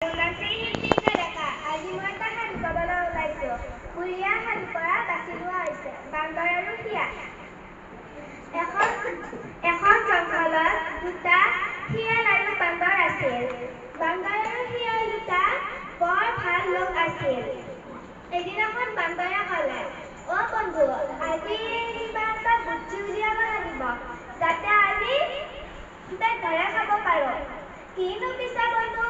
আজি মই এটা সাধু ক'বলৈ ওলাইছোঁ। বুঢ়ীয়া সাধুৰ পৰা বাছি লোৱা হৈছে বান্দৰ আৰু শিয়াল। এখন জংঘলত দুটা শিয়াল আৰু বান্দৰ আছিল। বান্দৰ আৰু শিয়াল দুটা বৰ ভাল লগ আছিল। এদিনাখন বান্দৰে ক'লে, অ' বন্ধু, আজি কিবা এটা বুদ্ধি উলিয়াব লাগিব, যাতে আমি পেট ভৰাই খাব পাৰোঁ। কিনো পিছে বন্ধু,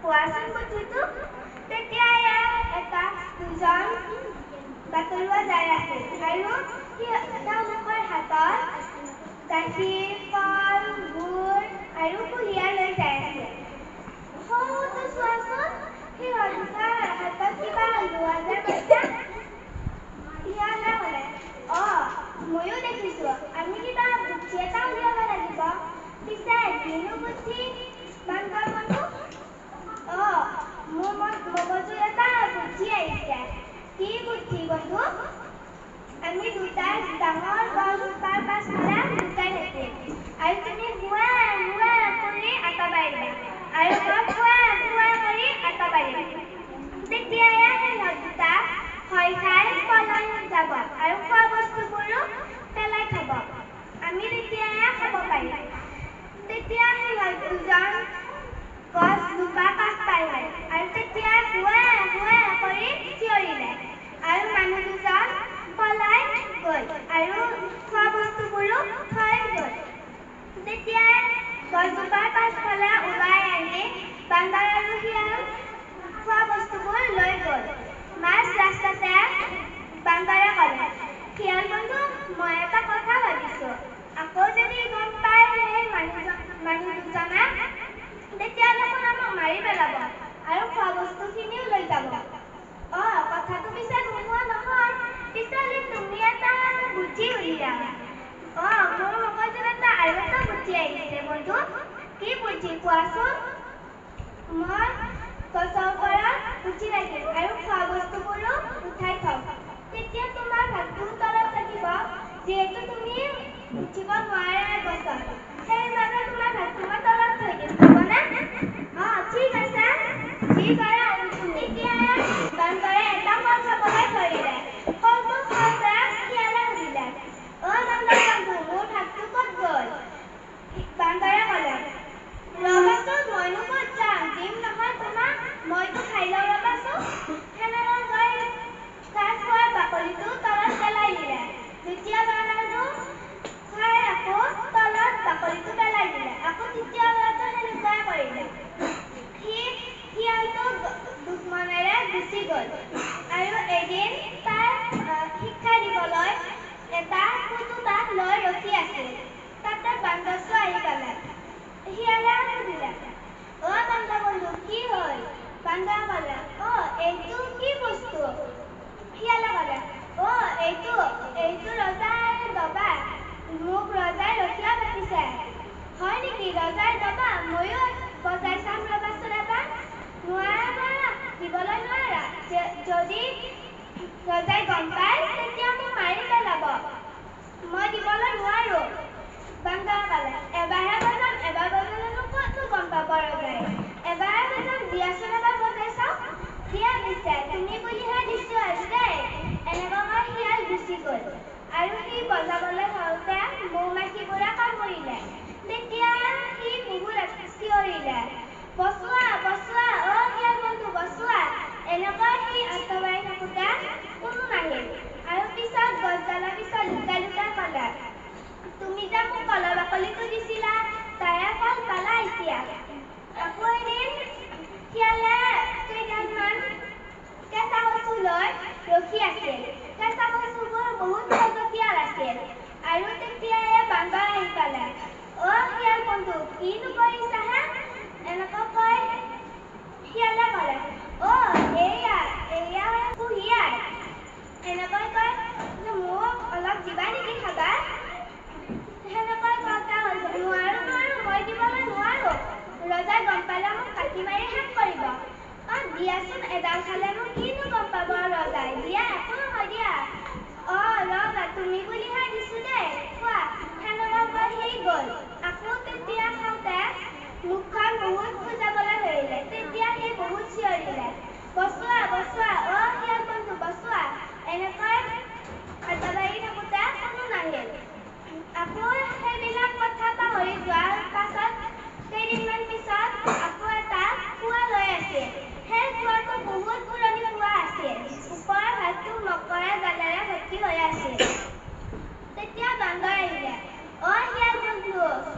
কোৱাচোন বুদ্ধিটো? তেতিয়া দুজন বাটৰুৱা যাই আছিল আৰু তেওঁলোকৰ হাতত গাখীৰ, ফল, গুড় আৰু কুঁহিয়াৰ লৈ যাই আছিল। সৌটো চোৱাচোন, সিহঁত দুটাৰ হাতত কিবা লোৱা যেন পাইছা? শিয়ালে ক'লে, অ' ময়ো দেখিছোঁ, আমি কিবা বুদ্ধি এটা উলিয়াব লাগিব। পিছে কিনো বুদ্ধি বান্দৰ বন্ধু? অ' মোৰ মগজুত এটা বুদ্ধি আহিছে। কি বুদ্ধি বন্ধু? আমি দুটাই ডাঙৰ গছজোপাৰ পাছফালে লুকাই থাকিম আৰু তুমি হুৱা হুৱা কৰি আটা মাৰিবা আৰু মই হুৱা হুৱা কৰি আটা মাৰিম। তেতিয়াহে সিহঁত দুটা ভয় খাই পলাই যাব আৰু খোৱা বস্তুবোৰো পেলাই থব। আমি তেতিয়াহে খাব পাৰিম। তেতিয়া সিহঁত দুজন গছজোপা কাষ পালে আৰু তেতিয়া হুৱা হুৱা কৰি চিঞৰিলে আৰু মানুহ দুজন পলাই গ'ল আৰু খোৱা বস্তুবোৰো থৈ গ'ল। তেতিয়া গছজোপাৰ পাছফালে ওলাই আহি বান্দৰ আৰু শিয়াল খোৱা বস্তুবোৰ লৈ গ'ল। মাজ ৰাস্তাতে বান্দৰে ক'লে, শিয়াল বন্ধু, মই এটা কথা ভাবিছোঁ। আকৌ যদি গম পাই সেই মানুহ দুজনে, তেতিয়া দেখোন আমাক মাৰি পেলাব আৰু খোৱা বস্তুখিনিও লৈ যাব। অ' কথাটো পিছে নোহোৱা নহয়। পিছলি তুমি এটা বুদ্ধি উলিয়াবা। অ' মোৰ মগজুত আৰু এটা বুদ্ধি আহিছে বন্ধু। কি বুদ্ধি কোৱাচোন? মই গছৰ ওপৰত উঠি থাকিম আৰু খোৱা বস্তুবোৰো উঠাই থ'ম। তেতিয়া তোমাৰ ভাগটো তলত থাকিব, যিহেতু তুমি উঠিব নোৱাৰা গছত। সেইবাবে তোমাৰ ভাগটো মই তলত থৈ দিম, হ'বনে? অ' ঠিক আছে, যি কৰা তুমি। তেতিয়াহে বান্দৰে এটা ফল খাবলৈ ধৰিলে। ফলটো খাওঁতে শিয়ালে সুধিলে, অ' বান্দৰ বন্ধু, মোৰ ভাগটো ক'ত গ'ল? বান্দৰে ক'লে, ৰ'বাচোন, মইনো ক'ত যাম, দিম নহয় তোমাক, মইতো খাই লওঁ ৰ'বাচোন। সেনেকৈ কৈ তাৰ খোৱাৰ বাকলিটো তলত পেলাই দিলে। দ্বিতীয়বাৰ আৰু খাই আকৌ তলত বাকলিটো পেলাই দিলে। আকৌ তৃতীয়বাৰতো সেনেকুৱাই কৰিলে। শিয়ালটো দুখ মনেৰে গুচি গ'ল আৰু এদিন তাৰ শিক্ষা দিবলৈ এটা কুকুৰ তাক লৈ ৰখি আছিল। তাতে বান্দৰটো আহি পালে। শিয়ালে সুধিলে, অ' বান্দৰ বন্ধু, কি হ'ল? বান্দৰে ক'লে, অ' এইটো কি বস্তু? শিয়ালে ক'লে, অ' এইটো ৰজাৰ ডবা। মোক ৰজাই ৰখীয়া পাতিছে। হয় নেকি, ৰজাৰ ডবা? ময়ো বজাই চাম ৰ'বাচোন এবাৰ। নোৱাৰা, দিবলৈ নোৱাৰা। যদি ৰজাই গম পায়, তেতিয়া মোক মাৰি পেলাব। মই দিবলৈ নোৱাৰোঁ। বান্দৰে ক'লে, এবাৰহে বজাম, এবাৰ বজালেনো ক'তনো গম পাব ৰজাই। এবাৰে বজাম, দিয়াচোন এবাৰ বজাই চাওঁ। দিয়া পিছে, তুমি বুলিহে দিছোঁ আৰু দেই। এনেকৈ কৈ শিয়াল গুচি গ'ল আৰু সি বজাবলৈ ধৰোঁতে মৌ-মাখিবোৰে কামুৰিলে। তেতিয়া সি বহুত চিঞৰিলে, বচোৱা বচোৱা, অ' শিয়াল বন্ধু বচোৱা। এনেকৈ সি আটা মাৰি থাকোঁতে কোনো নাহিল আৰু পিছত গছডালৰ পিছত লুকাই লুকাই ক'লে, তুমি যে মোক কলৰ বাকলিটো দিছিলা, তাৰে ফল পালা এতিয়া। আকৌ এদিন শিয়ালে কেইডালমান কেঁচা কচু লৈ ৰখি আছিল। কেঁচা কচুবোৰ বহুত খজুৱতীয়া আছিল আৰু তেতিয়াহে বান্দৰ আহি পালে। অ' শিয়াল বন্ধু, কিনো কৰিছা হে? এনেকৈ কৈ শিয়ালে ক'লে, অ' এয়া কুঁহিয়াৰ। এনেকৈ কৈ মোক অলপ দিবা নেকি খাবা? সেনেকৈ কওঁতে নোৱাৰোঁ, মই দিবলৈ নোৱাৰোঁ। ৰজাই গম পালে মোক কাটি মাৰি শেষ কৰিব। অ' দিয়াচোন, এডাল খালেনো কিনো গম পাব ৰজাই, দিয়া, একো নহয় দিয়া। অ' ৰ'বা, তুমি বুলিহে দিছোঁ দেই, খোৱা। সেনেকৈ কৈ সি গ'ল। আকৌ তেতিয়া খাওঁতে মুখখন বহুত খুজাবলৈ ধৰিলে। তেতিয়া সি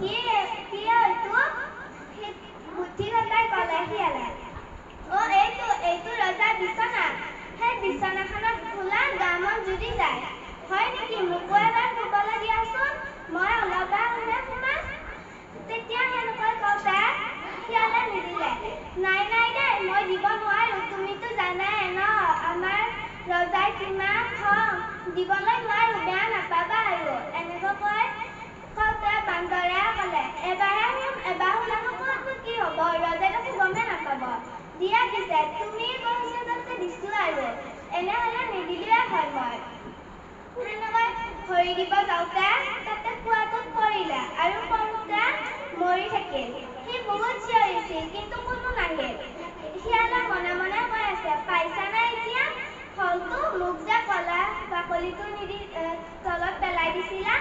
কি হয়তো বুদ্ধি লগাই ক'লে শিয়ালে এইটো ৰজাৰ বিচনা সেই বিচনাখনত খোলা দামত জুৰি যায় হয় নেকি মোকো এবাৰ শুবলৈ দিয়াচোন মই অলপমান সোমাম তেতিয়া সেনেকৈ কওঁতে শিয়ালে নিদিলে নাই দেই মই দিব নোৱাৰো তুমিতো জানাই ন আমাৰ ৰজাই কিমান খং দিবলৈ নোৱাৰো বেয়া নাপাবা আৰু এনেকৈ কওঁতে বান্দৰে ক'লে এবাৰ শুনানো ক'তনো কি হ'ব ৰজাই দেখোন গমেই নাপাব দিয়া পিছে তুমি কৈছা যাতে দিছো আৰু এনেহ'লে নিদিলোৱে হয় মই সেনেকৈ ভৰি দিব যাওঁতে তাতে কুৱাটোত পৰিলে আৰু পৰোঁতে মৰি থাকিল সি বহুত চিঞৰিছিল কিন্তু কোনো নাহিল শিয়ালে মনে মনে কৈ আছে পাইছানে এতিয়া ফলটো মোক যে ক'লা বাকলিটো তলত পেলাই দিছিলা